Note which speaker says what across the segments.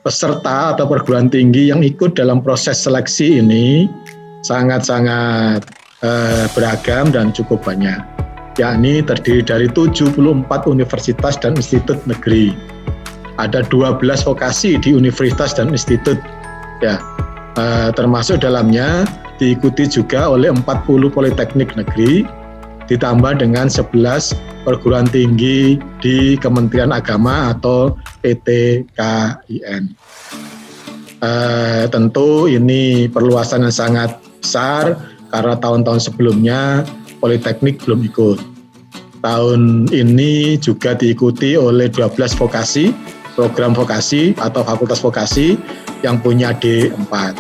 Speaker 1: peserta atau perguruan tinggi yang ikut dalam proses seleksi ini sangat-sangat beragam dan cukup banyak, yakni terdiri dari 74 universitas dan institut negeri. Ada 12 vokasi di universitas dan institut, ya, termasuk dalamnya diikuti juga oleh 40 politeknik negeri, ditambah dengan 11 perguruan tinggi di Kementerian Agama atau PTKIN. Tentu ini perluasan yang sangat besar karena tahun-tahun sebelumnya politeknik belum ikut. Tahun ini juga diikuti oleh 12 vokasi, program vokasi atau fakultas vokasi yang punya D4.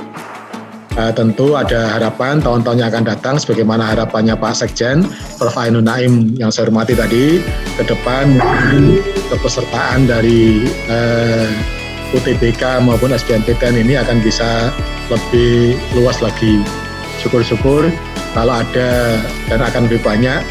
Speaker 1: Tentu ada harapan tahun-tahun yang akan datang sebagaimana harapannya Pak Sekjen, Prof. Ainun Naim yang saya hormati tadi, ke depan mungkin kepesertaan dari UTBK maupun SBMPTN ini akan bisa lebih luas lagi. Syukur-syukur kalau ada dan akan lebih banyak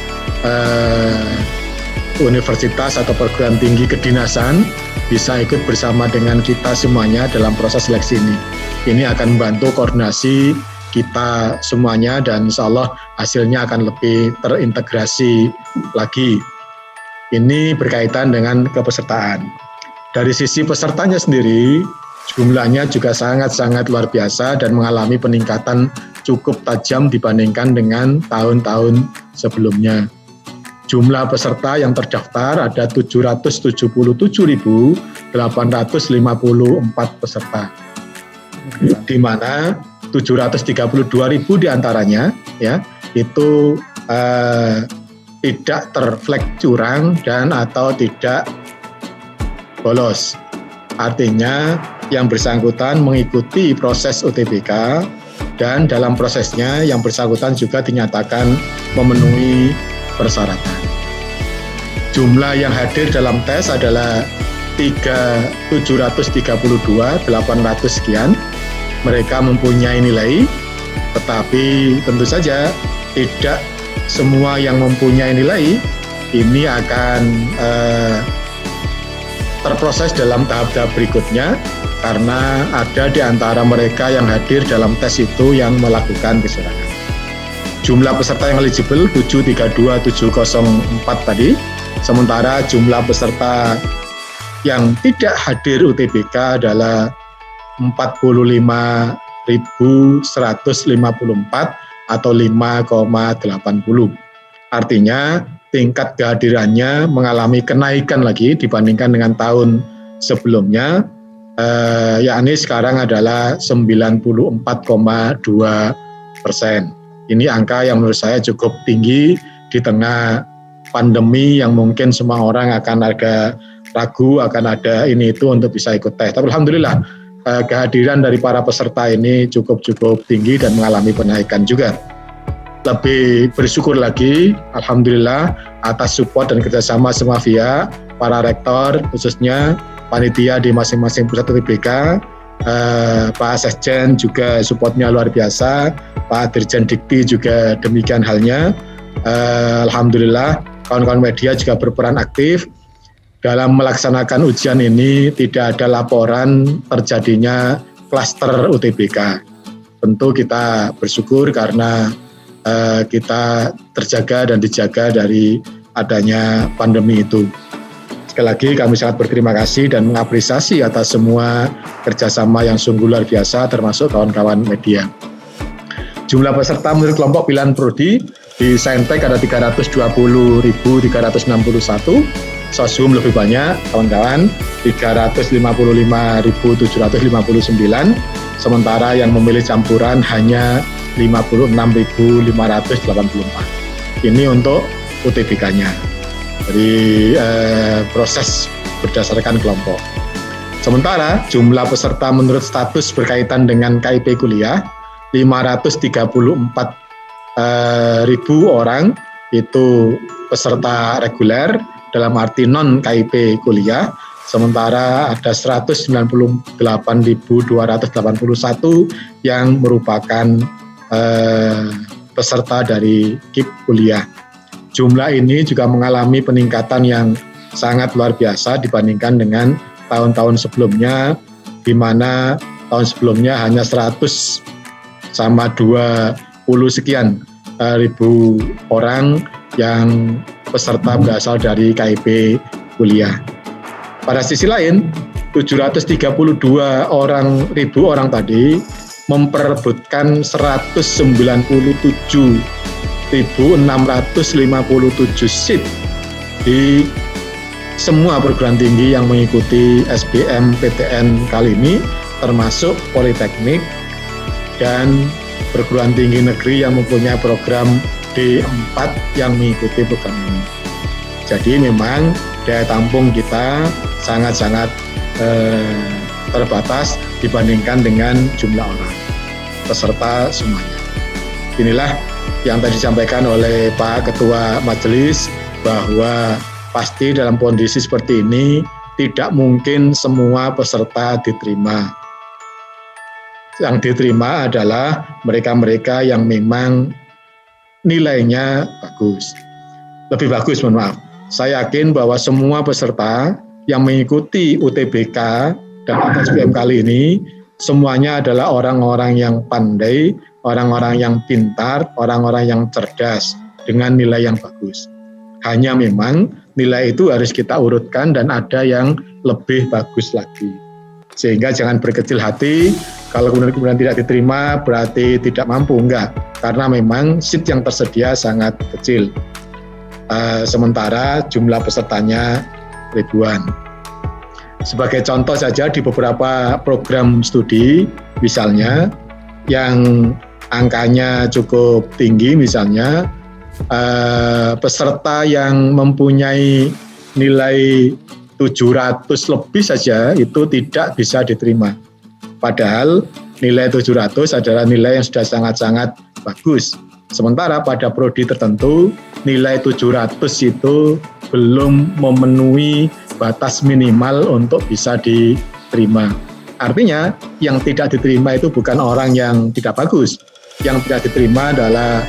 Speaker 1: universitas atau perguruan tinggi kedinasan bisa ikut bersama dengan kita semuanya dalam proses seleksi ini. Ini akan membantu koordinasi kita semuanya dan insya Allah hasilnya akan lebih terintegrasi lagi. Ini berkaitan dengan kepesertaan. Dari sisi pesertanya sendiri, jumlahnya juga sangat-sangat luar biasa dan mengalami peningkatan cukup tajam dibandingkan dengan tahun-tahun sebelumnya. Jumlah peserta yang terdaftar ada 777.854 peserta, di mana 732.000 diantaranya ya itu tidak terflek curang dan atau tidak bolos. Artinya yang bersangkutan mengikuti proses UTBK dan dalam prosesnya yang bersangkutan juga dinyatakan memenuhi persyaratan. Jumlah yang hadir dalam tes adalah 732.800 sekian. Mereka mempunyai nilai, tetapi tentu saja tidak semua yang mempunyai nilai ini akan terproses dalam tahap-tahap berikutnya karena ada di antara mereka yang hadir dalam tes itu yang melakukan kecurangan. Jumlah peserta yang eligible 732.704 tadi, sementara jumlah peserta yang tidak hadir UTBK adalah 45.154 atau 5,80. Artinya tingkat kehadirannya mengalami kenaikan lagi dibandingkan dengan tahun sebelumnya, yakni sekarang adalah 94,2%. Ini angka yang menurut saya cukup tinggi di tengah pandemi yang mungkin semua orang akan agak ragu akan ada ini itu untuk bisa ikut tes. Tapi alhamdulillah kehadiran dari para peserta ini cukup tinggi dan mengalami penaikan juga. Lebih bersyukur lagi, alhamdulillah atas support dan kerjasama semua pihak, para rektor khususnya panitia di masing-masing pusat UTBK, Pak Sekjen juga supportnya luar biasa, Pak Dirjen Dikti juga demikian halnya. Alhamdulillah kawan-kawan media juga berperan aktif dalam melaksanakan ujian ini. Tidak ada laporan terjadinya klaster UTBK. Tentu kita bersyukur karena kita terjaga dan dijaga dari adanya pandemi itu. Sekali lagi kami sangat berterima kasih dan mengapresiasi atas semua kerjasama yang sungguh luar biasa termasuk kawan-kawan media. Jumlah peserta menurut kelompok pilihan prodi di Saintek ada 320.361, Sosum lebih banyak kawan-kawan 355.759, sementara yang memilih campuran hanya 56.584. Ini untuk UTBK-nya. Jadi proses berdasarkan kelompok. Sementara jumlah peserta menurut status berkaitan dengan KIP kuliah 534.000 orang itu peserta reguler dalam arti non KIP kuliah, sementara ada 198.281 yang merupakan peserta dari KIP kuliah. Jumlah ini juga mengalami peningkatan yang sangat luar biasa dibandingkan dengan tahun-tahun sebelumnya, di mana tahun sebelumnya hanya 100 sama 20 sekian ribu orang yang peserta berasal dari KIP kuliah. Pada sisi lain, 732 ribu orang tadi memperebutkan 197.657 seat di semua perguruan tinggi yang mengikuti SBMPTN kali ini, termasuk politeknik dan perguruan tinggi negeri yang mempunyai program D4 yang mengikuti program ini. Jadi memang daya tampung kita sangat-sangat terbatas dibandingkan dengan jumlah orang peserta semuanya. Inilah yang tadi disampaikan oleh Pak Ketua Majelis, bahwa pasti dalam kondisi seperti ini tidak mungkin semua peserta diterima. Yang diterima adalah mereka-mereka yang memang nilainya bagus. Lebih bagus, mohon maaf. Saya yakin bahwa semua peserta yang mengikuti UTBK dan SBM kali ini semuanya adalah orang-orang yang pandai, orang-orang yang pintar, orang-orang yang cerdas dengan nilai yang bagus. Hanya memang nilai itu harus kita urutkan dan ada yang lebih bagus lagi. Sehingga jangan berkecil hati, kalau kemudian tidak diterima berarti tidak mampu, enggak. Karena memang seat yang tersedia sangat kecil. Sementara jumlah pesertanya ribuan. Sebagai contoh saja, di beberapa program studi, misalnya, yang angkanya cukup tinggi, misalnya, peserta yang mempunyai nilai 700 lebih saja itu tidak bisa diterima. Padahal nilai 700 adalah nilai yang sudah sangat-sangat bagus. Sementara pada prodi tertentu nilai 700 itu belum memenuhi batas minimal untuk bisa diterima. Artinya yang tidak diterima itu bukan orang yang tidak bagus. Yang tidak diterima adalah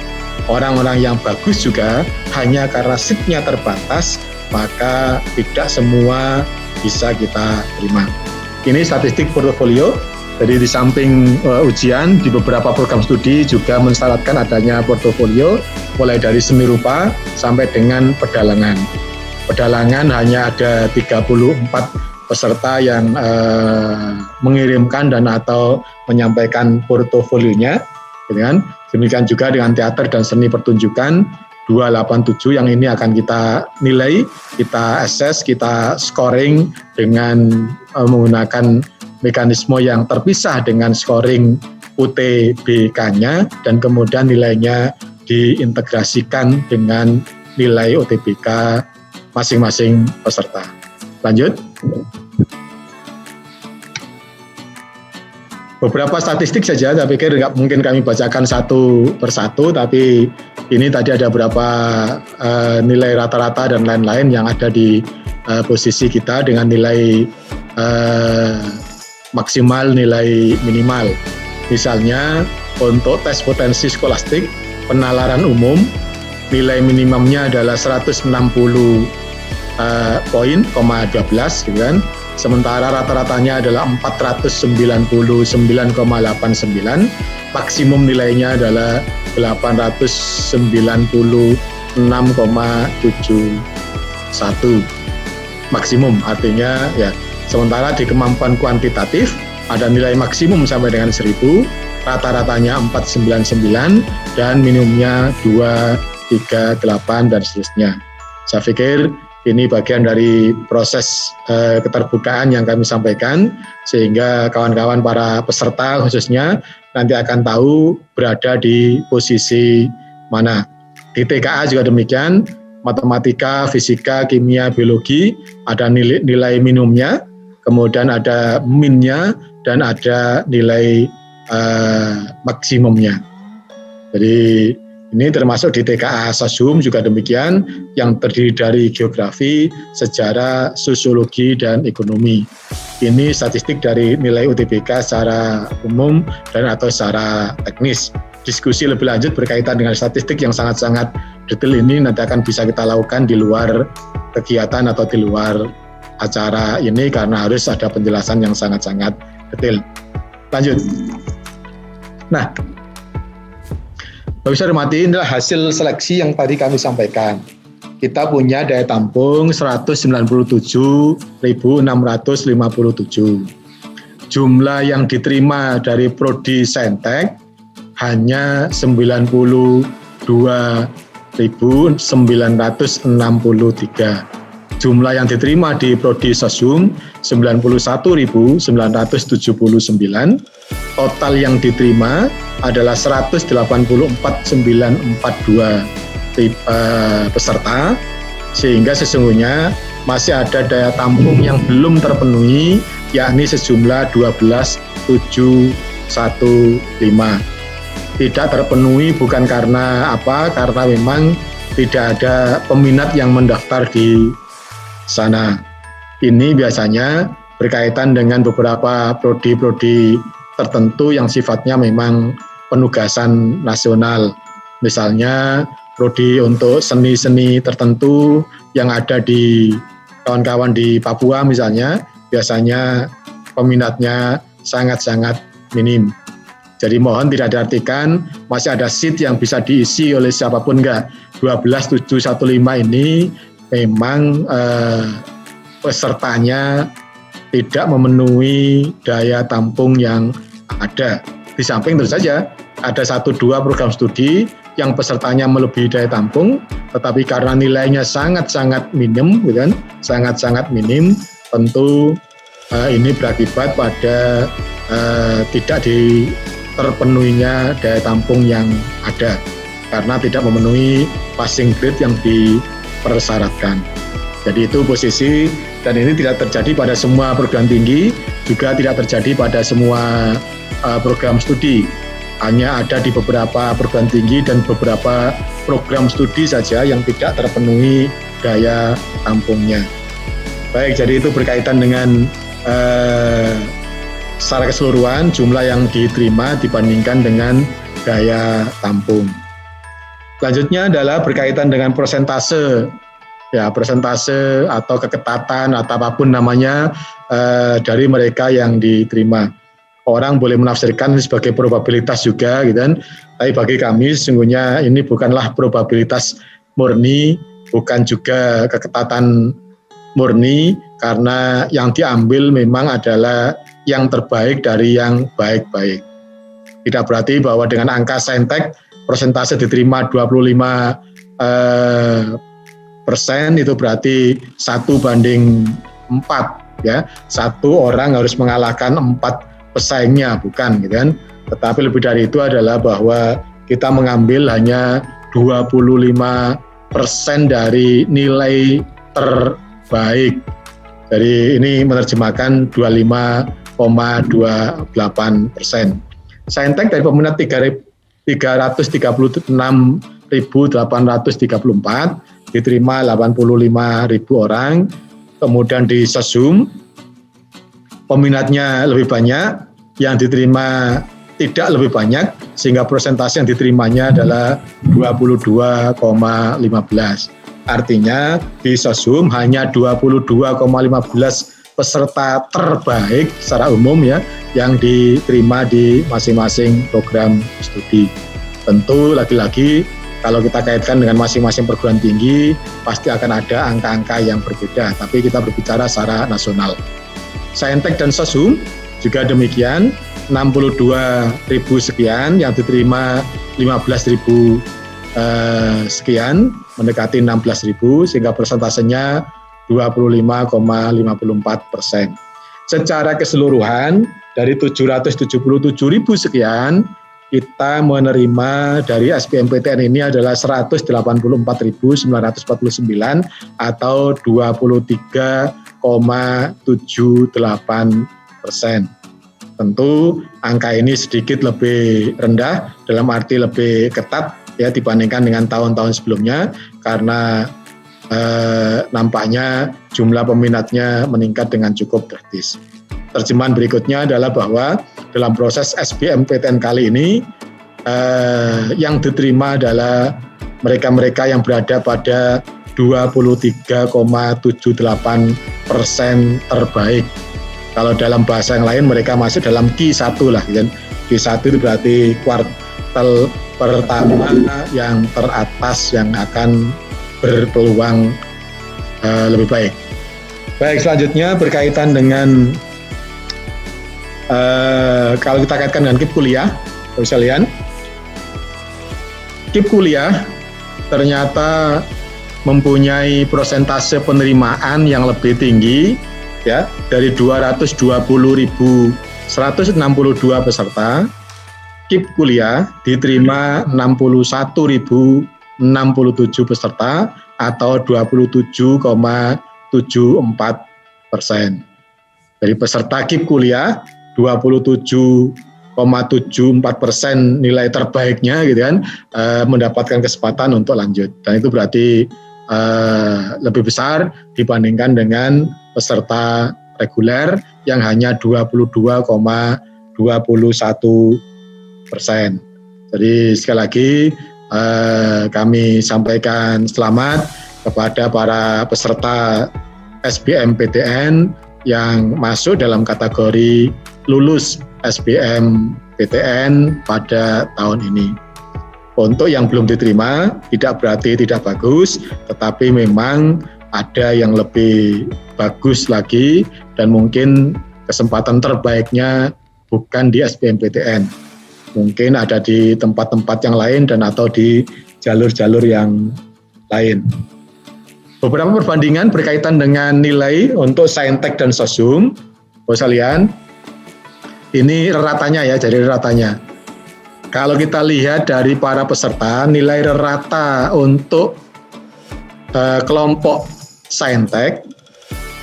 Speaker 1: orang-orang yang bagus juga, hanya karena seatnya terbatas, maka tidak semua bisa kita terima. Ini statistik portofolio. Jadi di samping ujian, di beberapa program studi juga mensyaratkan adanya portofolio, mulai dari seni rupa sampai dengan pedalangan. Pedalangan hanya ada 34 peserta yang mengirimkan dan atau menyampaikan portofolionya. Demikian juga dengan teater dan seni pertunjukan 287 yang ini akan kita nilai, kita assess, kita scoring dengan menggunakan mekanisme yang terpisah dengan scoring UTBK-nya dan kemudian nilainya diintegrasikan dengan nilai UTBK masing-masing peserta. Lanjut. Beberapa statistik saja, saya pikir nggak mungkin kami bacakan satu persatu, tapi ini tadi ada beberapa nilai rata-rata dan lain-lain yang ada di posisi kita dengan nilai maksimal, nilai minimal. Misalnya untuk tes potensi skolastik, penalaran umum, nilai minimumnya adalah 160 poin, 12 gitu kan. Sementara rata-ratanya adalah 499,89, maksimum nilainya adalah 896,71. Maksimum artinya ya. Sementara di kemampuan kuantitatif ada nilai maksimum sampai dengan 1000, rata-ratanya 499 dan minimumnya 238 dan seterusnya. Saya pikir ini bagian dari proses keterbukaan yang kami sampaikan, sehingga kawan-kawan para peserta khususnya nanti akan tahu berada di posisi mana. Di TKA juga demikian, matematika, fisika, kimia, biologi, ada nilai minimumnya, kemudian ada minnya, dan ada nilai maksimumnya. Jadi ini termasuk di TKA Sashum juga demikian, yang terdiri dari geografi, sejarah, sosiologi, dan ekonomi. Ini statistik dari nilai UTBK secara umum dan atau secara teknis. Diskusi lebih lanjut berkaitan dengan statistik yang sangat-sangat detail ini nanti akan bisa kita lakukan di luar kegiatan atau di luar acara ini, karena harus ada penjelasan yang sangat-sangat Betul. Lanjut. Nah, bisa hormati, inilah hasil seleksi yang tadi kami sampaikan. Kita punya daya tampung 197.657. Jumlah yang diterima dari Prodi Saintek hanya 92.963. Jumlah yang diterima di Prodi Sosum 91.979. Total yang diterima adalah 184.942 peserta, sehingga sesungguhnya masih ada daya tampung yang belum terpenuhi, yakni sejumlah 12.715. Tidak terpenuhi bukan karena apa? Karena memang tidak ada peminat yang mendaftar di sana. Ini biasanya berkaitan dengan beberapa prodi-prodi tertentu yang sifatnya memang penugasan nasional. Misalnya prodi untuk seni-seni tertentu yang ada di kawan-kawan di Papua misalnya, biasanya peminatnya sangat-sangat minim. Jadi mohon tidak diartikan masih ada seat yang bisa diisi oleh siapapun, enggak. 12.715 ini memang pesertanya tidak memenuhi daya tampung yang ada. Di samping tentu saja ada 1-2 program studi yang pesertanya melebihi daya tampung, tetapi karena nilainya sangat-sangat minim, gitu kan, sangat-sangat minim, tentu ini berakibat pada tidak terpenuhinya daya tampung yang ada karena tidak memenuhi passing grade yang dipersyaratkan. Jadi itu posisi, dan ini tidak terjadi pada semua perguruan tinggi, juga tidak terjadi pada semua program studi. Hanya ada di beberapa perguruan tinggi dan beberapa program studi saja yang tidak terpenuhi daya tampungnya. Baik, jadi itu berkaitan dengan secara keseluruhan jumlah yang diterima dibandingkan dengan daya tampung. Selanjutnya adalah berkaitan dengan persentase, ya persentase atau keketatan atau apapun namanya dari mereka yang diterima. Orang boleh menafsirkan sebagai probabilitas juga, gitu kan. Tapi bagi kami sesungguhnya ini bukanlah probabilitas murni, bukan juga keketatan murni, karena yang diambil memang adalah yang terbaik dari yang baik-baik. Tidak berarti bahwa dengan angka Saintek persentase diterima 25% itu berarti 1:4, ya. Satu orang harus mengalahkan 4 pesaingnya, bukan, gitu kan. Tetapi lebih dari itu adalah bahwa kita mengambil hanya 25% dari nilai terbaik. Jadi ini menerjemahkan 25,28%. Saintek dari peminat 336.834 diterima 85.000 orang. Kemudian di Sosum peminatnya lebih banyak, yang diterima tidak lebih banyak, sehingga persentase yang diterimanya adalah 22,15. Artinya di Sosum hanya 22,15 peserta terbaik secara umum, ya, yang diterima di masing-masing program studi. Tentu lagi-lagi kalau kita kaitkan dengan masing-masing perguruan tinggi pasti akan ada angka-angka yang berbeda, tapi kita berbicara secara nasional. Saintek dan Sosum juga demikian, 62.000 sekian, yang diterima 15.000 sekian, mendekati 16.000, sehingga persentasenya 25,54%. Secara keseluruhan dari 777.000 sekian, kita menerima dari SBMPTN ini adalah 184.949 atau 23,78%. Tentu angka ini sedikit lebih rendah, dalam arti lebih ketat, ya, dibandingkan dengan tahun-tahun sebelumnya, karena nampaknya jumlah peminatnya meningkat dengan cukup drastis. Terjemahan berikutnya adalah bahwa dalam proses SBMPTN kali ini yang diterima adalah mereka-mereka yang berada pada 23,78% terbaik. Kalau dalam bahasa yang lain mereka masuk dalam Q1 lah, kan? Q1 itu berarti kuartal pertama yang teratas yang akan berpeluang lebih baik. Baik, selanjutnya berkaitan dengan kalau kita kaitkan dengan KIP kuliah, bisa lihat KIP kuliah ternyata mempunyai persentase penerimaan yang lebih tinggi, ya, dari 220.162 peserta. KIP kuliah diterima 61.067 peserta atau 27,74%. Dari peserta KIP kuliah 27,74% nilai terbaiknya gitu kan, mendapatkan kesempatan untuk lanjut, dan itu berarti lebih besar dibandingkan dengan peserta reguler yang hanya 22,21%. Jadi sekali lagi kami sampaikan selamat kepada para peserta SBMPTN yang masuk dalam kategori lulus SBMPTN pada tahun ini. Untuk yang belum diterima, tidak berarti tidak bagus, tetapi memang ada yang lebih bagus lagi dan mungkin kesempatan terbaiknya bukan di SBMPTN. Mungkin ada di tempat-tempat yang lain dan atau di jalur-jalur yang lain. Beberapa perbandingan berkaitan dengan nilai untuk Saintek dan Sosum. Kalian, ini ratanya ya, jadi ratanya. Kalau kita lihat dari para peserta, nilai rata untuk kelompok Saintek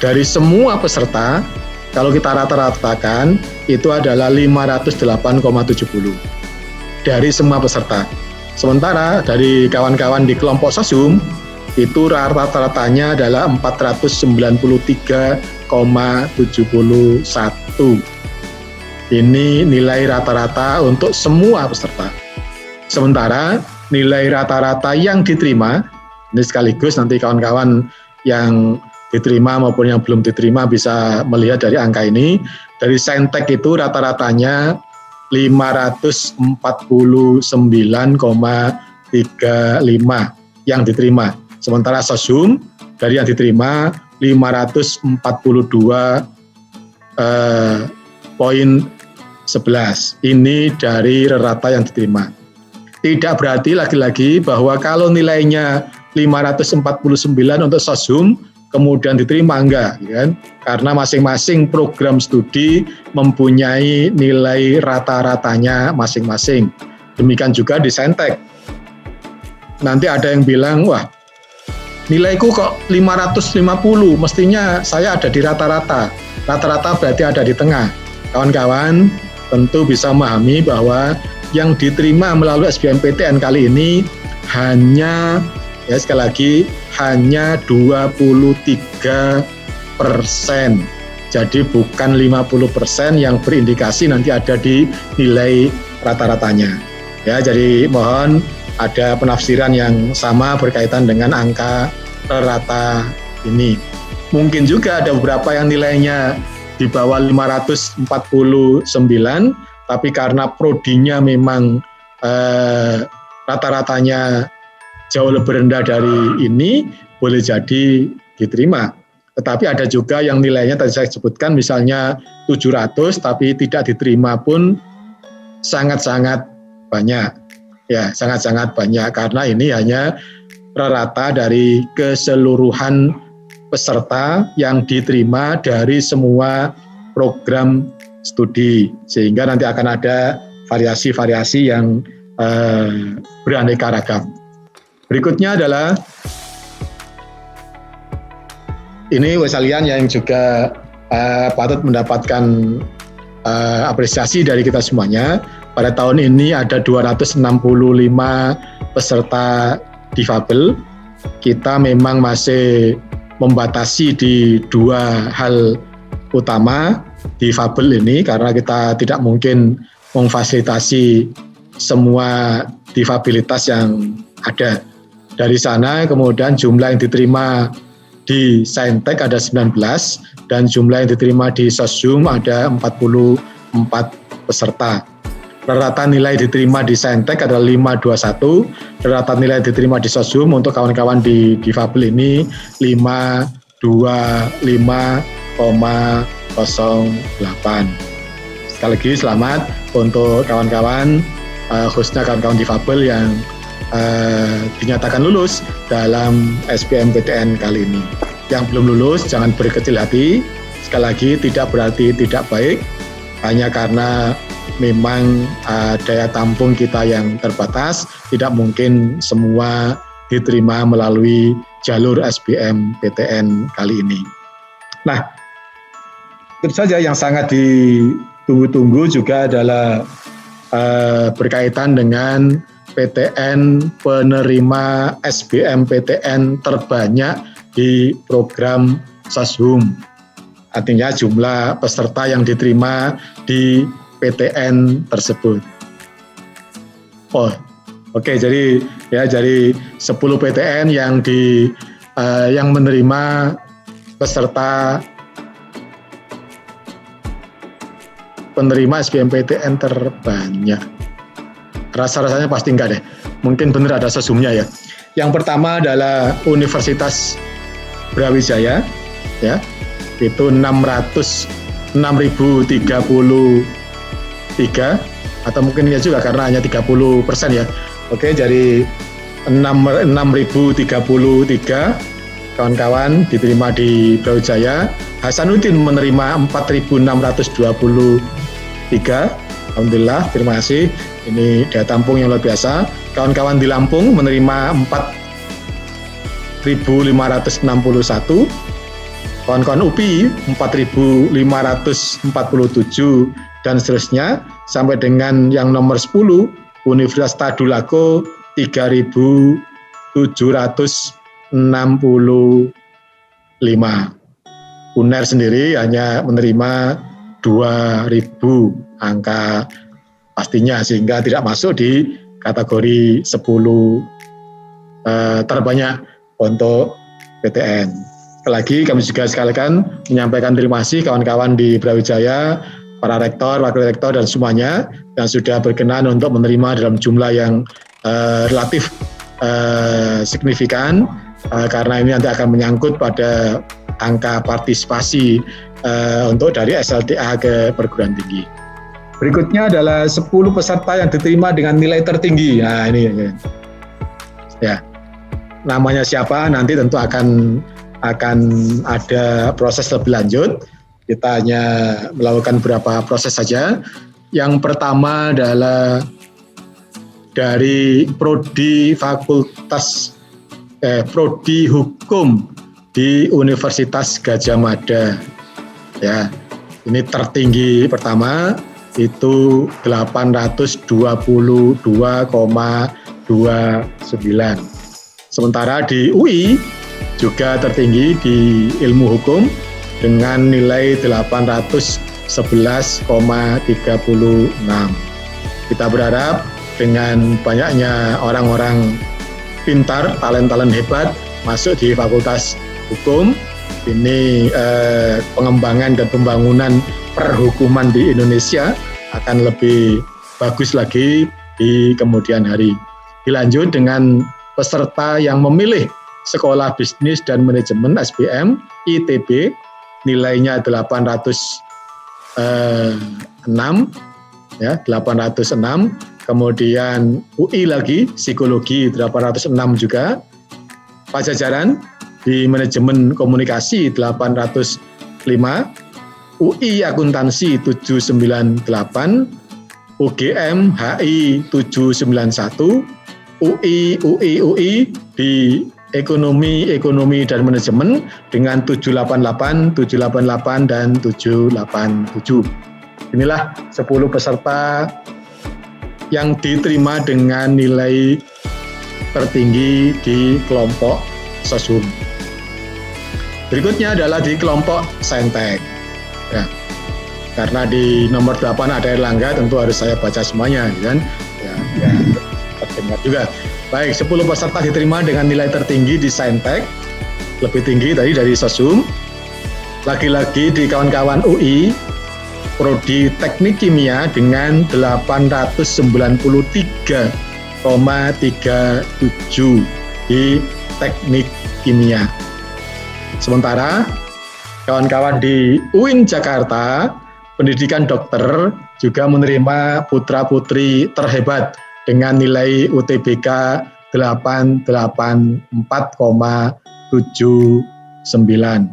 Speaker 1: dari semua peserta, kalau kita rata-ratakan itu adalah 508,70 dari semua peserta. Sementara dari kawan-kawan di kelompok Sosum itu rata-ratanya adalah 493,71. Ini nilai rata-rata untuk semua peserta. Sementara nilai rata-rata yang diterima, ini sekaligus nanti kawan-kawan yang diterima maupun yang belum diterima bisa melihat dari angka ini. Dari Saintek itu rata-ratanya 549,35 yang diterima. Sementara Sosum dari yang diterima 542,11. Ini dari rata yang diterima. Tidak berarti lagi-lagi bahwa kalau nilainya 549 untuk Sosum kemudian diterima, enggak, kan? Karena masing-masing program studi mempunyai nilai rata-ratanya masing-masing. Demikian juga di Saintek. Nanti ada yang bilang, wah, nilaiku kok 550, mestinya saya ada di rata-rata. Rata-rata berarti ada di tengah. Kawan-kawan tentu bisa memahami bahwa yang diterima melalui SBMPTN kali ini hanya, ya sekali lagi, hanya 23%. Jadi bukan 50% yang berindikasi nanti ada di nilai rata-ratanya. Ya, jadi mohon ada penafsiran yang sama berkaitan dengan angka rata ini. Mungkin juga ada beberapa yang nilainya di bawah 549, tapi karena prodinya memang rata-ratanya jauh lebih rendah dari ini, boleh jadi diterima. Tetapi ada juga yang nilainya tadi saya sebutkan misalnya 700, tapi tidak diterima pun sangat-sangat banyak. Ya, sangat-sangat banyak karena ini hanya rata dari keseluruhan peserta yang diterima dari semua program studi, sehingga nanti akan ada variasi-variasi yang beraneka ragam. Berikutnya adalah ini kalian yang juga patut mendapatkan apresiasi dari kita semuanya. Pada tahun ini ada 265 peserta difabel. Kita memang masih membatasi di dua hal utama difabel ini karena kita tidak mungkin memfasilitasi semua difabilitas yang ada. Dari sana kemudian jumlah yang diterima di Saintek ada 19 dan jumlah yang diterima di Sosum ada 44 peserta. Rata nilai diterima di Saintek adalah 521, rata nilai diterima di Sosum untuk kawan-kawan di difabel ini 525,08. Sekali lagi selamat untuk kawan-kawan, khususnya kawan-kawan difabel yang dinyatakan lulus dalam SBMPTN kali ini. Yang belum lulus jangan berkecil hati, sekali lagi tidak berarti tidak baik, hanya karena memang daya tampung kita yang terbatas, tidak mungkin semua diterima melalui jalur SBMPTN kali ini. Nah, tentu saja yang sangat ditunggu-tunggu juga adalah berkaitan dengan PTN penerima SBMPTN terbanyak di program Sosum. Artinya jumlah peserta yang diterima di PTN tersebut. Oh, oke. Jadi 10 PTN yang menerima peserta penerima SBMPTN terbanyak. Rasa-rasanya pasti enggak deh. Mungkin benar ada sesungguhnya ya. Yang pertama adalah Universitas Brawijaya, ya, itu 6.033 atau mungkin ya juga karena hanya 30% ya. Oke, jadi 6.033 kawan-kawan diterima di Brawijaya. Hasanuddin menerima 4.623. Alhamdulillah, terima kasih. Ini daya tampung yang luar biasa. Kawan-kawan di Lampung menerima 4.561. Kawan-kawan UPI 4.547 dan seterusnya sampai dengan yang nomor 10 Universitas Tadulako 3.765. UNER sendiri hanya menerima 2.000 angka pastinya sehingga tidak masuk di kategori 10 terbanyak untuk PTN. Sekali lagi kami juga sekalian menyampaikan terima kasih kawan-kawan di Brawijaya, para rektor, wakil rektor dan semuanya yang sudah berkenan untuk menerima dalam jumlah yang relatif signifikan karena ini nanti akan menyangkut pada angka partisipasi untuk dari SLTA ke perguruan tinggi. Berikutnya adalah 10 peserta yang diterima dengan nilai tertinggi. Nah ini ya, namanya siapa nanti tentu akan ada proses lebih lanjut. Kita hanya melakukan beberapa proses saja. Yang pertama adalah dari prodi prodi Hukum di Universitas Gadjah Mada. Ya, ini tertinggi pertama itu 822,29. Sementara di UI juga tertinggi di ilmu hukum dengan nilai 811,36. Kita berharap dengan banyaknya orang-orang pintar, talent hebat masuk di Fakultas Hukum, ini pengembangan dan pembangunan perhukuman di Indonesia akan lebih bagus lagi di kemudian hari. Dilanjut dengan peserta yang memilih Sekolah Bisnis dan Manajemen SBM ITB, nilainya 806 ya, 806. Kemudian UI lagi psikologi 806 juga. Pajajaran di manajemen komunikasi 805, UI akuntansi 798, UGM HI 791, UI di ekonomi dan manajemen dengan 788, 788 dan 787. Inilah 10 peserta yang diterima dengan nilai tertinggi di kelompok Sosum. Berikutnya adalah di kelompok Saintek. Ya, karena di nomor 8 ada Erlangga, tentu harus saya baca semuanya, kan? Ya, terdengar juga. Baik, 10 peserta diterima dengan nilai tertinggi di Saintek. lebih tinggi tadi dari Sosum. Lagi-lagi di kawan-kawan UI, Prodi Teknik Kimia dengan 893,37 di Teknik Kimia. Sementara kawan-kawan di UIN Jakarta, pendidikan dokter juga menerima putra-putri terhebat dengan nilai UTBK 884,79.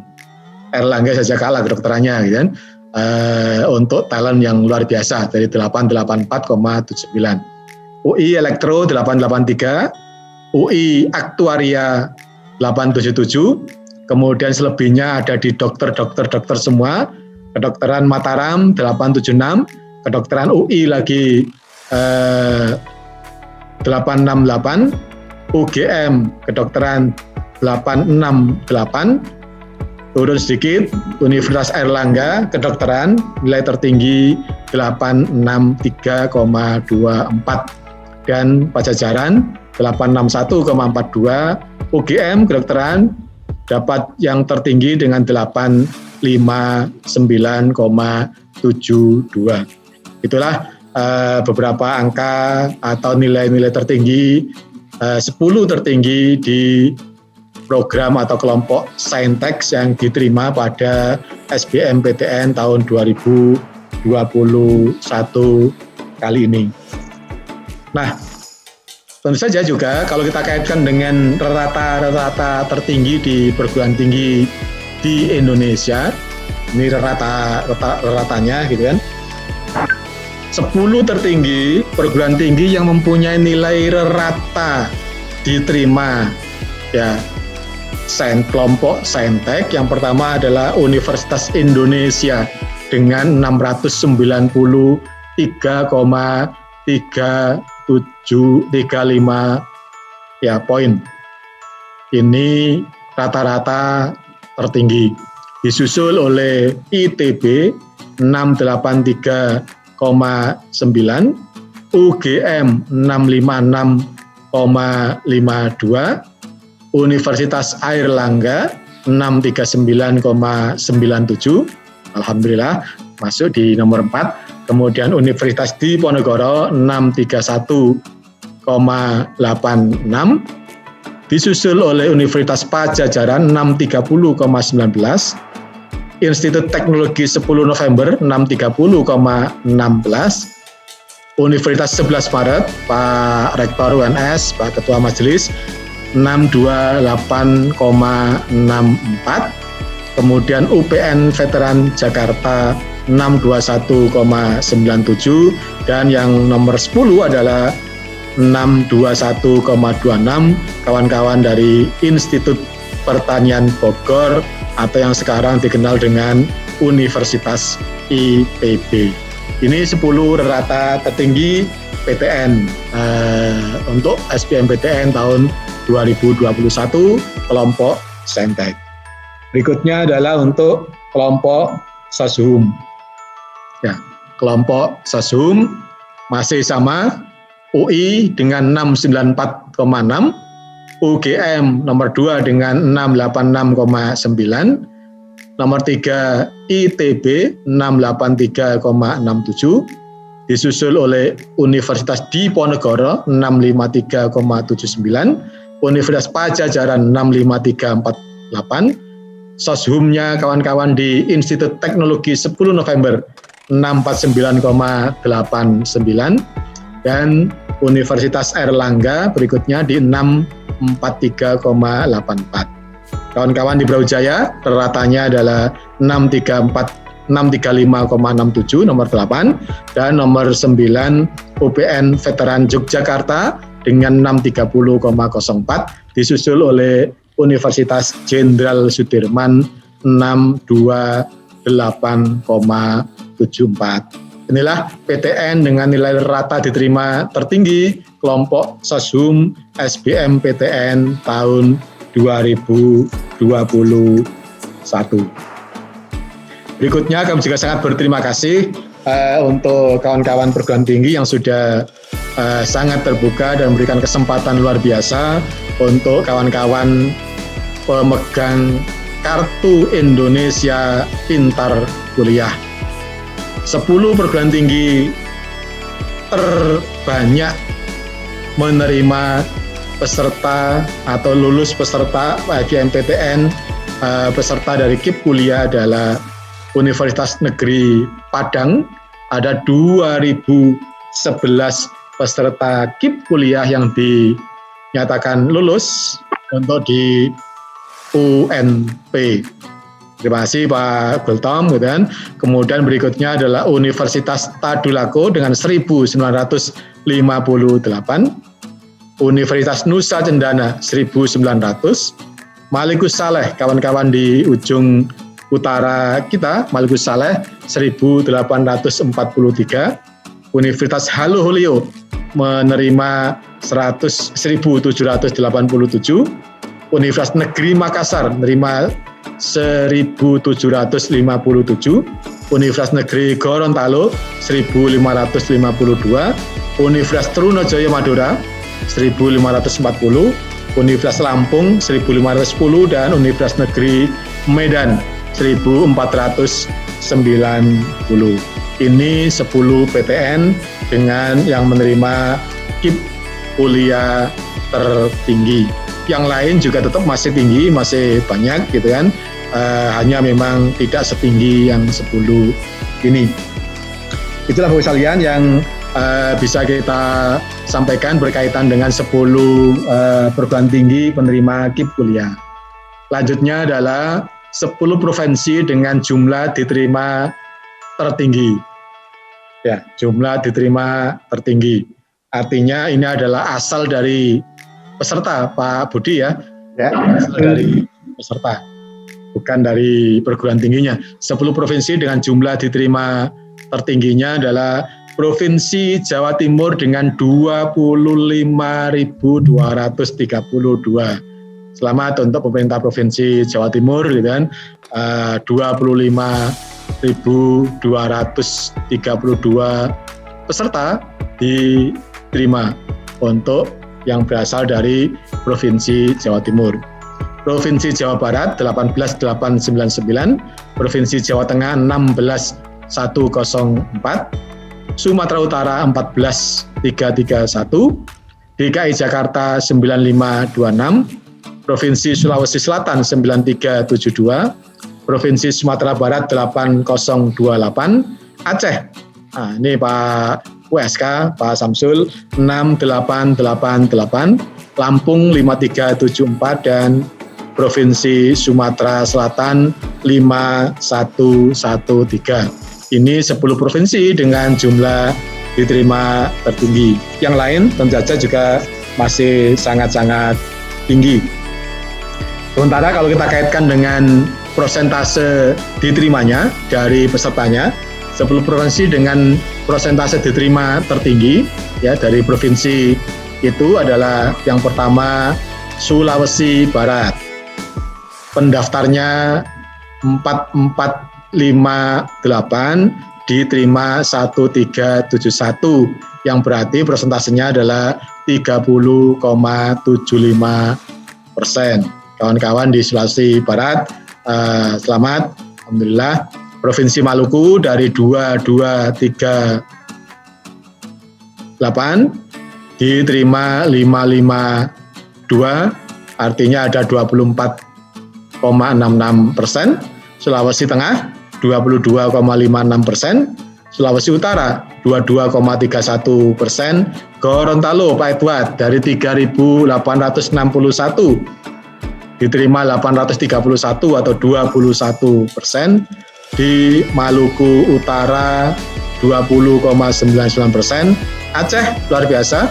Speaker 1: Erlangga saja kalah kedokterannya, gitu kan? Untuk talent yang luar biasa dari 884,79. UI Elektro 883, UI Aktuaria 877, kemudian selebihnya ada di dokter semua. Kedokteran Mataram 876, kedokteran UI lagi 868, UGM kedokteran 868, turun sedikit Universitas Airlangga kedokteran nilai tertinggi 863,24 dan Pajajaran 861,42, UGM kedokteran dapat yang tertinggi dengan 859,72. Itulah beberapa angka atau nilai-nilai tertinggi, 10 tertinggi di program atau kelompok Saintek yang diterima pada SBMPTN tahun 2021 kali ini. Nah, tentu saja juga kalau kita kaitkan dengan rata-rata tertinggi di perguruan tinggi di Indonesia, ini ratanya gitu kan. 10 tertinggi perguruan tinggi yang mempunyai nilai rata diterima ya kelompok Saintek. Yang pertama adalah Universitas Indonesia dengan 693,3735 ya poin. Ini rata-rata tertinggi. Disusul oleh ITB 683,9, UGM 656,52, Universitas Airlangga 639,97, alhamdulillah masuk di nomor 4. Kemudian Universitas Diponegoro 631,86, disusul oleh Universitas Pajajaran 630,19, Institut Teknologi 10 November 630,16, Universitas 11 Maret Pak Rektor UNS, Pak Ketua Majelis 628,64, kemudian UPN Veteran Jakarta 621,97, dan yang nomor 10 adalah 621,26 kawan-kawan dari Institut Pertanian Bogor atau yang sekarang dikenal dengan Universitas IPB. Ini 10 rata tertinggi PTN untuk SBMPTN tahun 2021 kelompok Saintek. Berikutnya adalah untuk kelompok Sosum. Ya, kelompok Sosum masih sama, UI dengan 694,6, UGM nomor 2 dengan 686,9, nomor 3 ITB 683,67, disusul oleh Universitas Diponegoro 653,79, Universitas Pajajaran 653,48, Soshumnya kawan-kawan di Institut Teknologi 10 November 649,89, dan Universitas Airlangga berikutnya di 643,84. Kawan-kawan di Brawijaya ratanya adalah 635,67 nomor 8, dan nomor 9 UPN Veteran Yogyakarta dengan 630,04, disusul oleh Universitas Jenderal Sudirman 628,74. Inilah PTN dengan nilai rata diterima tertinggi kelompok Soshum SBMPTN tahun 2021. Berikutnya kami juga sangat berterima kasih untuk kawan-kawan perguruan tinggi yang sudah sangat terbuka dan memberikan kesempatan luar biasa untuk kawan-kawan pemegang Kartu Indonesia Pintar Kuliah. 10 perguruan tinggi terbanyak menerima peserta atau lulus peserta PTN peserta dari KIP kuliah adalah Universitas Negeri Padang. Ada 2011 peserta KIP kuliah yang dinyatakan lulus untuk di UNP. Terima kasih Pak Gultom. Kemudian berikutnya adalah Universitas Tadulako dengan 1958, Universitas Nusa Cendana 1900, Malikus Saleh, kawan-kawan di ujung utara kita, Malikus Saleh 1843, Universitas Haluolio menerima 1787, Universitas Negeri Makassar menerima 1757, Universitas Negeri Gorontalo 1552, Universitas Trunojoyo Madura 1540, Universitas Lampung 1510, dan Universitas Negeri Medan 1490. Ini 10 PTN dengan yang menerima KIP kuliah tertinggi. Yang lain juga tetap masih tinggi, masih banyak gitu kan. Hanya memang tidak setinggi yang 10 ini. Itulah Bapak sekalian yang bisa kita sampaikan berkaitan dengan 10 perguruan tinggi penerima KIP kuliah. Lanjutnya adalah 10 provinsi dengan jumlah diterima tertinggi. Ya, jumlah diterima tertinggi. Artinya ini adalah asal dari peserta, Pak Budi ya. Ya, asal dari peserta. Bukan dari perguruan tingginya. 10 provinsi dengan jumlah diterima tertingginya adalah Provinsi Jawa Timur dengan 25.232. Selamat untuk pemerintah Provinsi Jawa Timur, gitu kan. 25.232 peserta diterima untuk yang berasal dari Provinsi Jawa Timur. Provinsi Jawa Barat 18.899, Provinsi Jawa Tengah 16.104, Sumatera Utara 14.331, DKI Jakarta 9526, Provinsi Sulawesi Selatan 9372, Provinsi Sumatera Barat 8028, Aceh, nah, ini Pak WSK, Pak Samsul 6888, Lampung 5374, dan Provinsi Sumatera Selatan 5113. Ini 10 provinsi dengan jumlah diterima tertinggi. Yang lain tentu saja juga masih sangat-sangat tinggi. Sementara kalau kita kaitkan dengan prosentase diterimanya dari pesertanya, 10 provinsi dengan prosentase diterima tertinggi ya dari provinsi itu adalah yang pertama Sulawesi Barat. Pendaftarnya 4458, diterima 1371, yang berarti persentasenya adalah 30,75%. Kawan-kawan di Sulawesi Barat, selamat, alhamdulillah. Provinsi Maluku dari 2238 diterima 552, artinya ada 24,66%. Sulawesi Tengah 22,56%, Sulawesi Utara 22,31%, Gorontalo Pak Edward dari 3.861 diterima 831 atau 21%, di Maluku Utara 20,99%, Aceh luar biasa,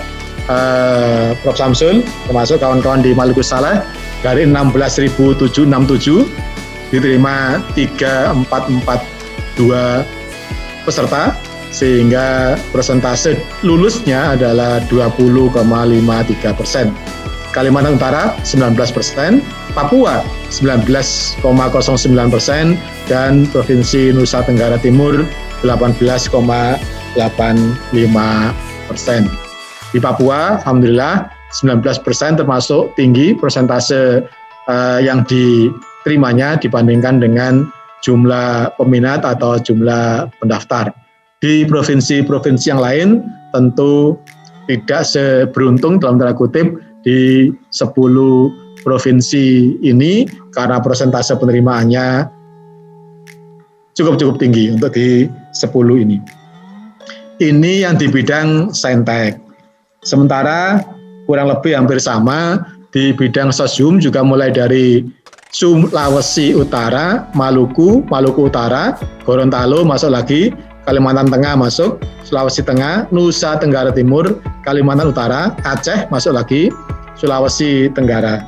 Speaker 1: Prof. Samsul termasuk kawan-kawan di Maluku Saleh dari 16.767 diterima 3442 peserta, sehingga persentase lulusnya adalah 20,53%. Kalimantan Utara 19%, Papua 19,09%, dan Provinsi Nusa Tenggara Timur 18,85%. Di Papua, alhamdulillah 19% termasuk tinggi persentase yang diterimanya dibandingkan dengan jumlah peminat atau jumlah pendaftar. Di provinsi-provinsi yang lain tentu tidak seberuntung dalam tanda kutip di 10 provinsi ini karena persentase penerimaannya cukup tinggi untuk di 10 ini. Ini yang di bidang saintek. Sementara kurang lebih hampir sama di bidang sosium juga mulai dari Sulawesi Utara, Maluku Utara, Gorontalo masuk lagi, Kalimantan Tengah masuk, Sulawesi Tengah, Nusa Tenggara Timur, Kalimantan Utara, Aceh masuk lagi, Sulawesi Tenggara.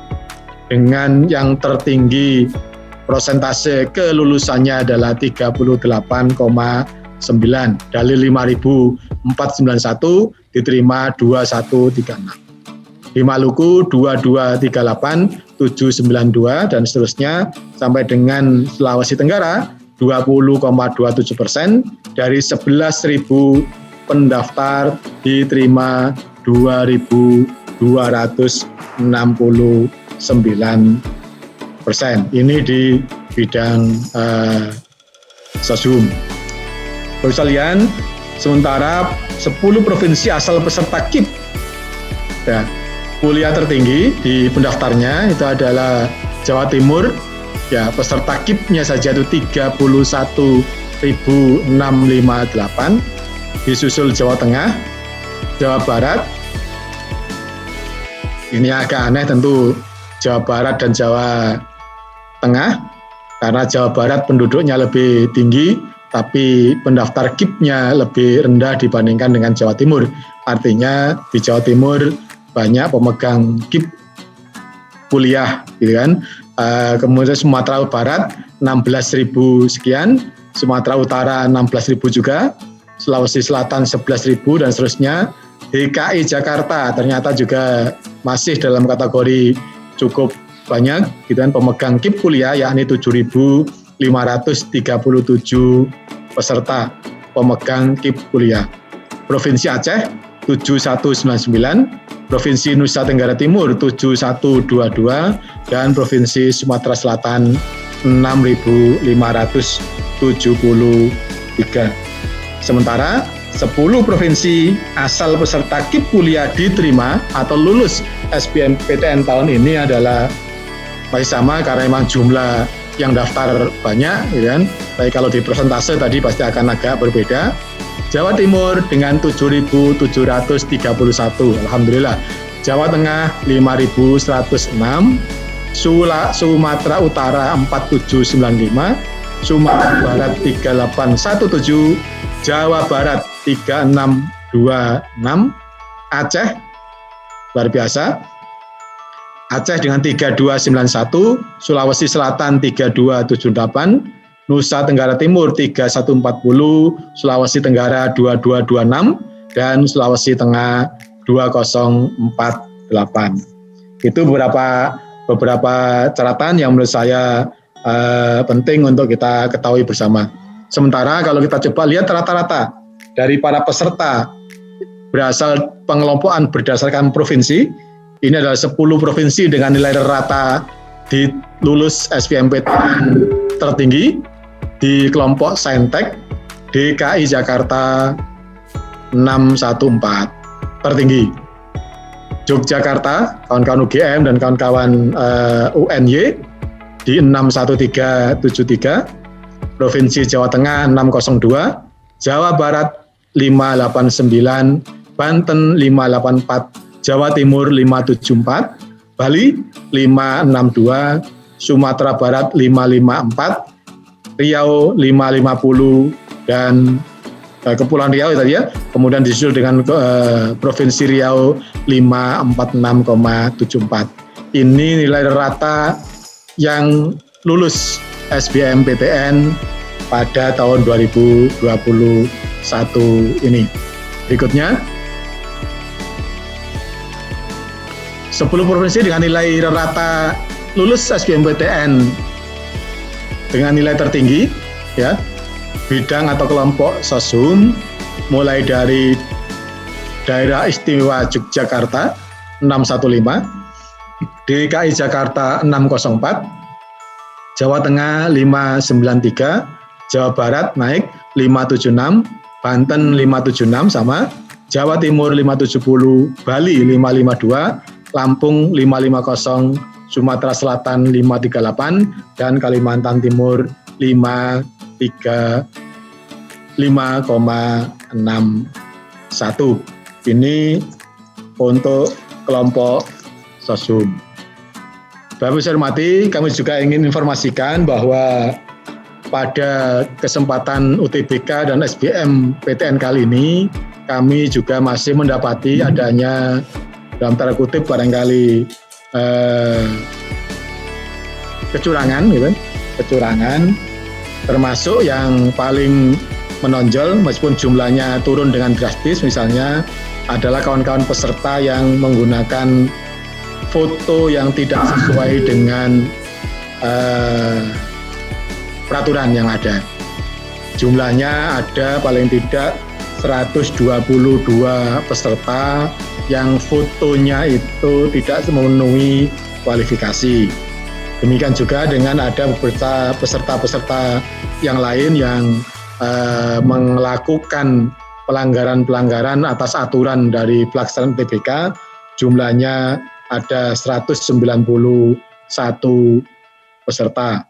Speaker 1: Dengan yang tertinggi persentase kelulusannya adalah 38,9 dari 5.491 diterima 2136. Di Maluku 2238 792 dan seterusnya sampai dengan Sulawesi Tenggara 20,27% dari 11.000 pendaftar diterima 2.269%. Ini di bidang sosium. Bapak sekalian, sementara 10 provinsi asal peserta KIP ya, kuliah tertinggi di pendaftarnya itu adalah Jawa Timur, ya peserta KIP-nya saja itu 31.658, disusul Jawa Tengah, Jawa Barat. Ini agak aneh tentu Jawa Barat dan Jawa Tengah, karena Jawa Barat penduduknya lebih tinggi, tapi pendaftar KIP-nya lebih rendah dibandingkan dengan Jawa Timur. Artinya di Jawa Timur banyak pemegang KIP kuliah, gitu kan. Kemudian Sumatera Barat 16.000 sekian, Sumatera Utara 16.000 juga, Sulawesi Selatan 11.000 dan seterusnya. DKI Jakarta ternyata juga masih dalam kategori cukup banyak, gitu kan, pemegang KIP kuliah, yakni 7.537 peserta pemegang KIP kuliah. Provinsi Aceh 7199, Provinsi Nusa Tenggara Timur 7122, dan Provinsi Sumatera Selatan 6573. Sementara 10 provinsi asal peserta KIP kuliah diterima atau lulus SBMPTN tahun ini adalah masih sama karena memang jumlah yang daftar banyak, gitu kan. Tapi kalau di persentase tadi pasti akan agak berbeda. Jawa Timur dengan 7.731, alhamdulillah. Jawa Tengah 5.106, Sumatera Utara 4.795, Sumatera Barat 3.817, Jawa Barat 3.626, Aceh luar biasa, Aceh dengan 3.291, Sulawesi Selatan 3.278, Nusa Tenggara Timur 3.140, Sulawesi Tenggara 2.226, dan Sulawesi Tengah 2.048. Itu beberapa catatan yang menurut saya penting untuk kita ketahui bersama. Sementara kalau kita coba lihat rata-rata dari para peserta berasal pengelompokan berdasarkan provinsi, ini adalah 10 provinsi dengan nilai rata di lulus SBMPTN tertinggi. Di kelompok saintek, DKI Jakarta 614 tertinggi, Yogyakarta, kawan-kawan UGM dan kawan-kawan UNY di 61373, Provinsi Jawa Tengah 602, Jawa Barat 589, Banten 584, Jawa Timur 574, Bali 562, Sumatera Barat 554, Riau 550, dan Kepulauan Riau tadi ya, kemudian disusul dengan Provinsi Riau 546,74. Ini nilai rata yang lulus SBMPTN pada tahun 2021 ini. Berikutnya, 10 provinsi dengan nilai rata lulus SBMPTN dengan nilai tertinggi, ya, bidang atau kelompok sosum, mulai dari Daerah Istimewa Yogyakarta 615, DKI Jakarta 604, Jawa Tengah 593, Jawa Barat naik 576, Banten 576 sama, Jawa Timur 570, Bali 552, Lampung 550, Sumatera Selatan 538, dan Kalimantan Timur 5,61. Ini untuk kelompok Sosum. Bapak Ibu saya hormati, kami juga ingin informasikan bahwa pada kesempatan UTBK dan SBM PTN kali ini, kami juga masih mendapati adanya dalam tanda kutip barangkali kecurangan, gitu, kecurangan, termasuk yang paling menonjol meskipun jumlahnya turun dengan drastis, misalnya adalah kawan-kawan peserta yang menggunakan foto yang tidak sesuai dengan peraturan yang ada. Jumlahnya ada paling tidak 122 peserta yang fotonya itu tidak memenuhi kualifikasi. Demikian juga dengan ada beberapa peserta-peserta yang lain yang melakukan pelanggaran-pelanggaran atas aturan dari pelaksanaan UTBK, jumlahnya ada 191 peserta.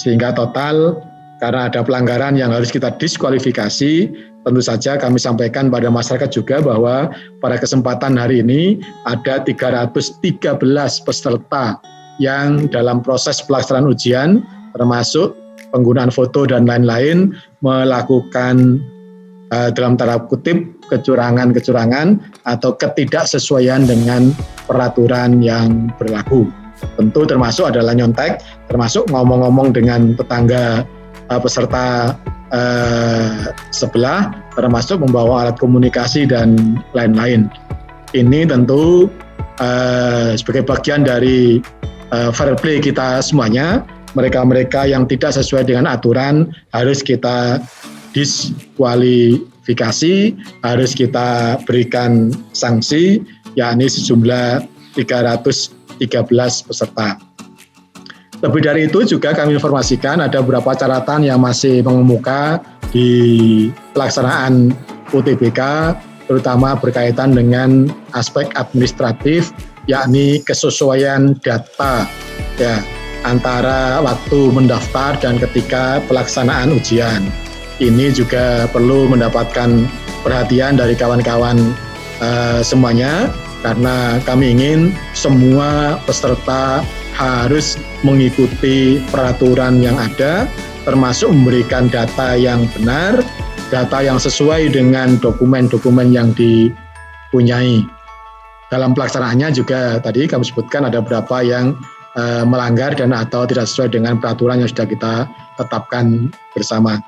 Speaker 1: Sehingga total karena ada pelanggaran yang harus kita diskualifikasi, tentu saja kami sampaikan pada masyarakat juga bahwa pada kesempatan hari ini ada 313 peserta yang dalam proses pelaksanaan ujian termasuk penggunaan foto dan lain-lain melakukan dalam tanda kutip kecurangan-kecurangan atau ketidaksesuaian dengan peraturan yang berlaku. Tentu termasuk adalah nyontek, termasuk ngomong-ngomong dengan tetangga peserta sebelah, termasuk membawa alat komunikasi dan lain-lain. Ini tentu sebagai bagian dari fair play kita semuanya. Mereka-mereka yang tidak sesuai dengan aturan harus kita diskualifikasi, harus kita berikan sanksi, yakni sejumlah 313 peserta. Lebih dari itu juga kami informasikan ada beberapa catatan yang masih mengemuka di pelaksanaan UTBK, terutama berkaitan dengan aspek administratif, yakni kesesuaian data ya antara waktu mendaftar dan ketika pelaksanaan ujian. Ini juga perlu mendapatkan perhatian dari kawan-kawan semuanya, karena kami ingin semua peserta harus mengikuti peraturan yang ada, termasuk memberikan data yang benar, data yang sesuai dengan dokumen-dokumen yang dipunyai. Dalam pelaksanaannya juga tadi kami sebutkan ada beberapa yang melanggar dan atau tidak sesuai dengan peraturan yang sudah kita tetapkan bersama.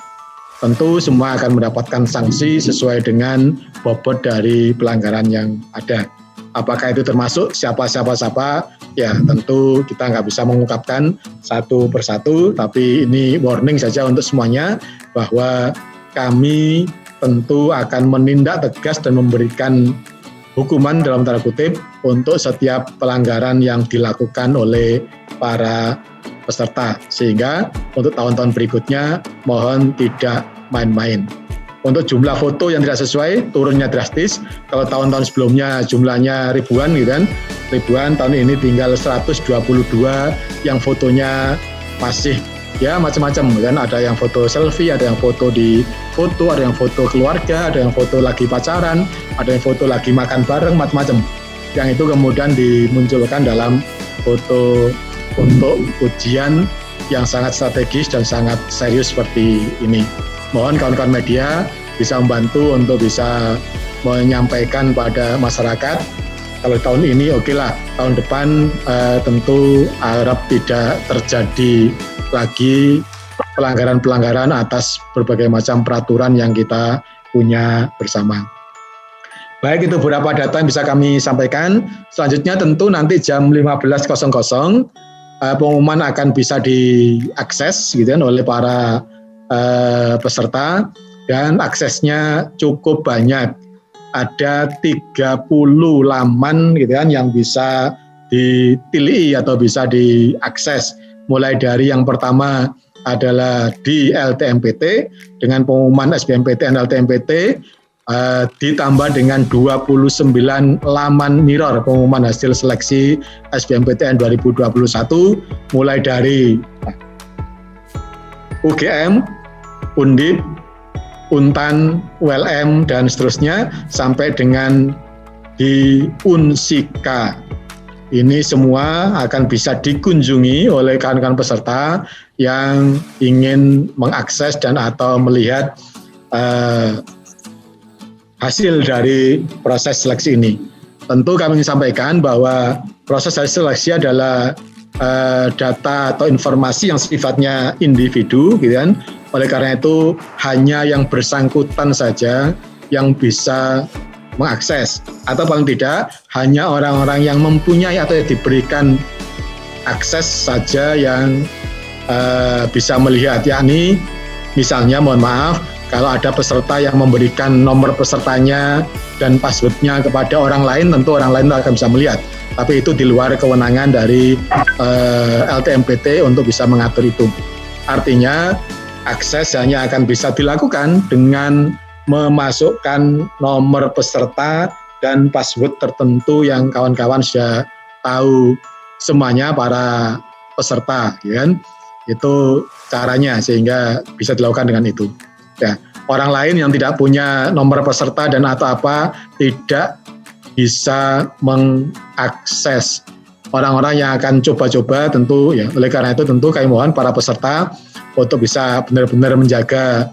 Speaker 1: Tentu semua akan mendapatkan sanksi sesuai dengan bobot dari pelanggaran yang ada. Apakah itu termasuk siapa, ya tentu kita nggak bisa mengungkapkan satu persatu, tapi ini warning saja untuk semuanya bahwa kami tentu akan menindak tegas dan memberikan hukuman dalam tanda kutip untuk setiap pelanggaran yang dilakukan oleh para peserta. Sehingga untuk tahun-tahun berikutnya mohon tidak main-main. Untuk jumlah foto yang tidak sesuai turunnya drastis. Kalau tahun-tahun sebelumnya jumlahnya ribuan gitu kan, ribuan, tahun ini tinggal 122 yang fotonya masih ya macam-macam kan, ada yang foto selfie, ada yang foto di foto, ada yang foto keluarga, ada yang foto lagi pacaran, ada yang foto lagi makan bareng, macam-macam. Yang itu kemudian dimunculkan dalam foto untuk ujian yang sangat strategis dan sangat serius seperti ini. Mohon kawan-kawan media bisa membantu untuk bisa menyampaikan pada masyarakat. Kalau tahun ini oke lah, tahun depan tentu harap tidak terjadi lagi pelanggaran-pelanggaran atas berbagai macam peraturan yang kita punya bersama. Baik, itu beberapa data yang bisa kami sampaikan. Selanjutnya tentu nanti jam 15.00 pengumuman akan bisa diakses gitu kan oleh para peserta, dan aksesnya cukup banyak. Ada 30 laman gitu kan yang bisa ditilii atau bisa diakses. Mulai dari yang pertama adalah di LTMPT dengan pengumuman SBMPTN LTMPT ditambah dengan 29 laman mirror pengumuman hasil seleksi SBMPTN 2021 mulai dari UGM, Undip, Untan, ULM dan seterusnya sampai dengan di Unsika. Ini semua akan bisa dikunjungi oleh kawan-kawan peserta yang ingin mengakses dan atau melihat hasil dari proses seleksi ini. Tentu kami ingin sampaikan bahwa proses seleksi adalah data atau informasi yang sifatnya individu, gitu kan. Oleh karena itu hanya yang bersangkutan saja yang bisa mengakses, atau paling tidak hanya orang-orang yang mempunyai atau diberikan akses saja yang bisa melihat, yakni misalnya mohon maaf kalau ada peserta yang memberikan nomor pesertanya dan passwordnya kepada orang lain, tentu orang lain akan bisa melihat, tapi itu di luar kewenangan dari LTMPT untuk bisa mengatur itu. Artinya akses hanya akan bisa dilakukan dengan memasukkan nomor peserta dan password tertentu yang kawan-kawan sudah tahu semuanya para peserta, kan? Itu caranya sehingga bisa dilakukan dengan itu. Ya, orang lain yang tidak punya nomor peserta dan atau apa tidak bisa mengakses. Orang-orang yang akan coba-coba tentu ya, oleh karena itu tentu kami mohon para peserta untuk bisa benar-benar menjaga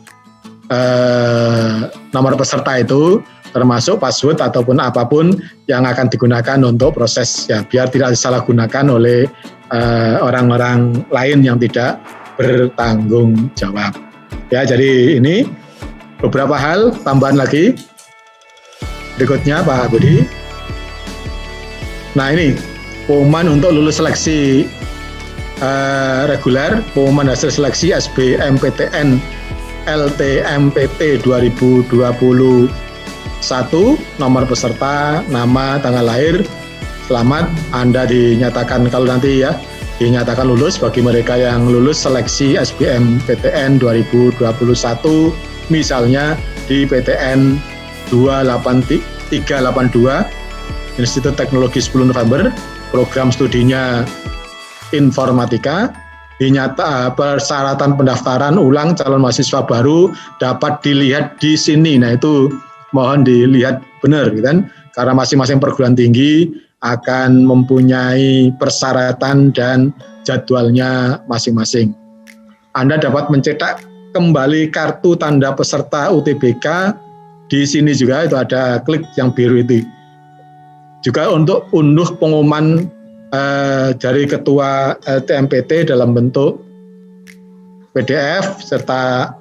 Speaker 1: nomor peserta itu, termasuk password ataupun apapun yang akan digunakan untuk proses ya, biar tidak disalahgunakan oleh orang-orang lain yang tidak bertanggung jawab. Ya, jadi ini beberapa hal tambahan lagi. Berikutnya Pak Budi. Nah, ini pengumuman untuk lulus seleksi reguler, pengumuman hasil seleksi SBMPTN LTMPT 2021, nomor peserta, nama, tanggal lahir. Selamat, Anda dinyatakan kalau nanti ya dinyatakan lulus bagi mereka yang lulus seleksi SBMPTN 2021, misalnya di PTN 382 Institut Teknologi 10 November, program studinya informatika. Persyaratan pendaftaran ulang calon mahasiswa baru dapat dilihat di sini. Nah, itu mohon dilihat benar, gitu kan? Karena masing-masing perguruan tinggi akan mempunyai persyaratan dan jadwalnya masing-masing. Anda dapat mencetak kembali kartu tanda peserta UTBK di sini juga, itu ada klik yang biru itu. Juga untuk unduh pengumuman dari ketua LTMPT dalam bentuk PDF, serta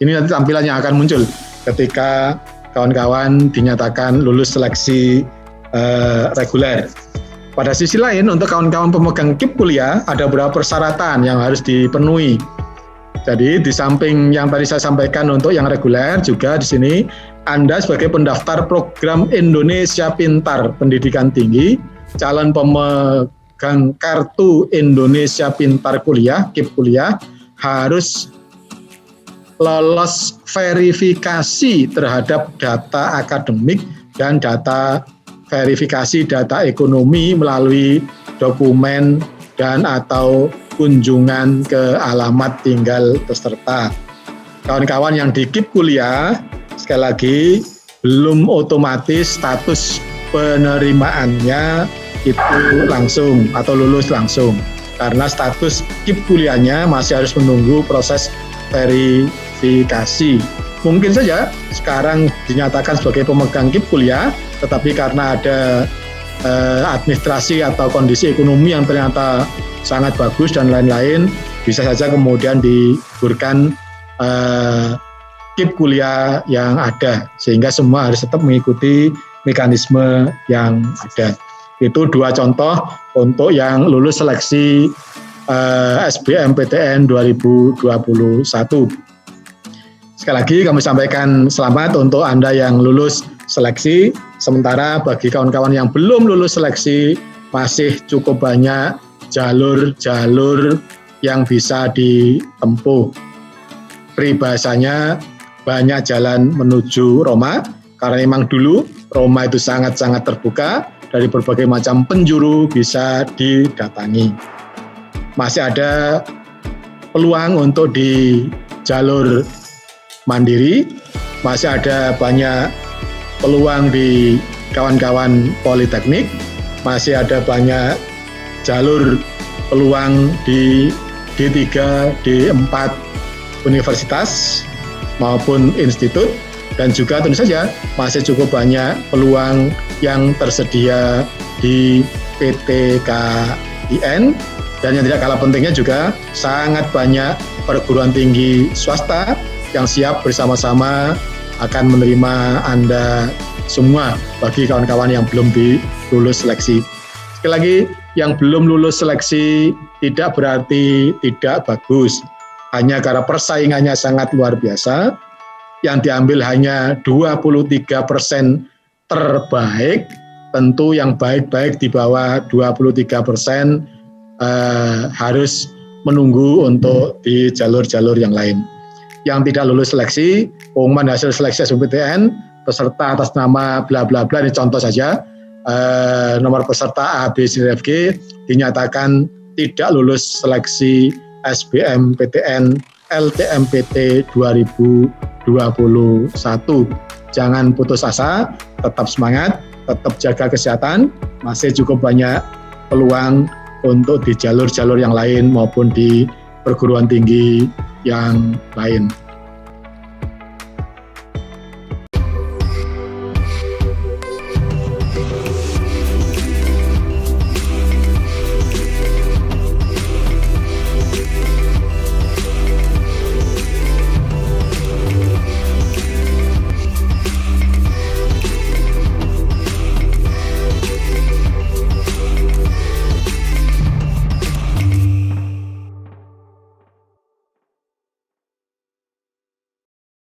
Speaker 1: ini nanti tampilannya akan muncul ketika kawan-kawan dinyatakan lulus seleksi reguler. Pada sisi lain, untuk kawan-kawan pemegang KIP kuliah ada beberapa persyaratan yang harus dipenuhi. Jadi di samping yang tadi saya sampaikan untuk yang reguler, juga di sini Anda sebagai pendaftar program Indonesia Pintar Pendidikan Tinggi, calon pemegang kartu Indonesia Pintar Kuliah, KIP kuliah, harus lolos verifikasi terhadap data akademik dan data verifikasi data ekonomi melalui dokumen dan atau kunjungan ke alamat tinggal peserta. Kawan-kawan yang di KIP kuliah, sekali lagi, belum otomatis status penerimaannya itu langsung atau lulus langsung. Karena status KIP kuliahnya masih harus menunggu proses verifikasi. Mungkin saja sekarang dinyatakan sebagai pemegang KIP kuliah, tetapi karena ada administrasi atau kondisi ekonomi yang ternyata sangat bagus dan lain-lain, bisa saja kemudian digugurkan KIP kuliah yang ada, sehingga semua harus tetap mengikuti mekanisme yang ada. Itu dua contoh untuk yang lulus seleksi SBMPTN 2021. Sekali lagi kami sampaikan selamat untuk Anda yang lulus seleksi, sementara bagi kawan-kawan yang belum lulus seleksi, masih cukup banyak jalur-jalur yang bisa ditempuh. Peribahasanya banyak jalan menuju Roma, karena memang dulu Roma itu sangat-sangat terbuka, dari berbagai macam penjuru bisa didatangi. Masih ada peluang untuk di jalur mandiri, masih ada banyak peluang di kawan-kawan politeknik, masih ada banyak jalur peluang di D3, D4 universitas maupun institut, dan juga tentu saja masih cukup banyak peluang yang tersedia di PTKIN, dan yang tidak kalah pentingnya juga sangat banyak perguruan tinggi swasta yang siap bersama-sama akan menerima Anda semua bagi kawan-kawan yang belum lulus seleksi. Sekali lagi, yang belum lulus seleksi tidak berarti tidak bagus, hanya karena persaingannya sangat luar biasa. Yang diambil hanya 23% terbaik, tentu yang baik-baik di bawah 23% harus menunggu untuk di jalur-jalur yang lain. Yang tidak lulus seleksi, pengumuman hasil seleksi SBMPTN, peserta atas nama bla bla bla, ini contoh saja, nomor peserta A, B, C, D, F, G, dinyatakan tidak lulus seleksi SBMPTN LTMPT 2021. Jangan putus asa, tetap semangat, tetap jaga kesehatan, masih cukup banyak peluang untuk di jalur-jalur yang lain maupun di perguruan tinggi yang lain.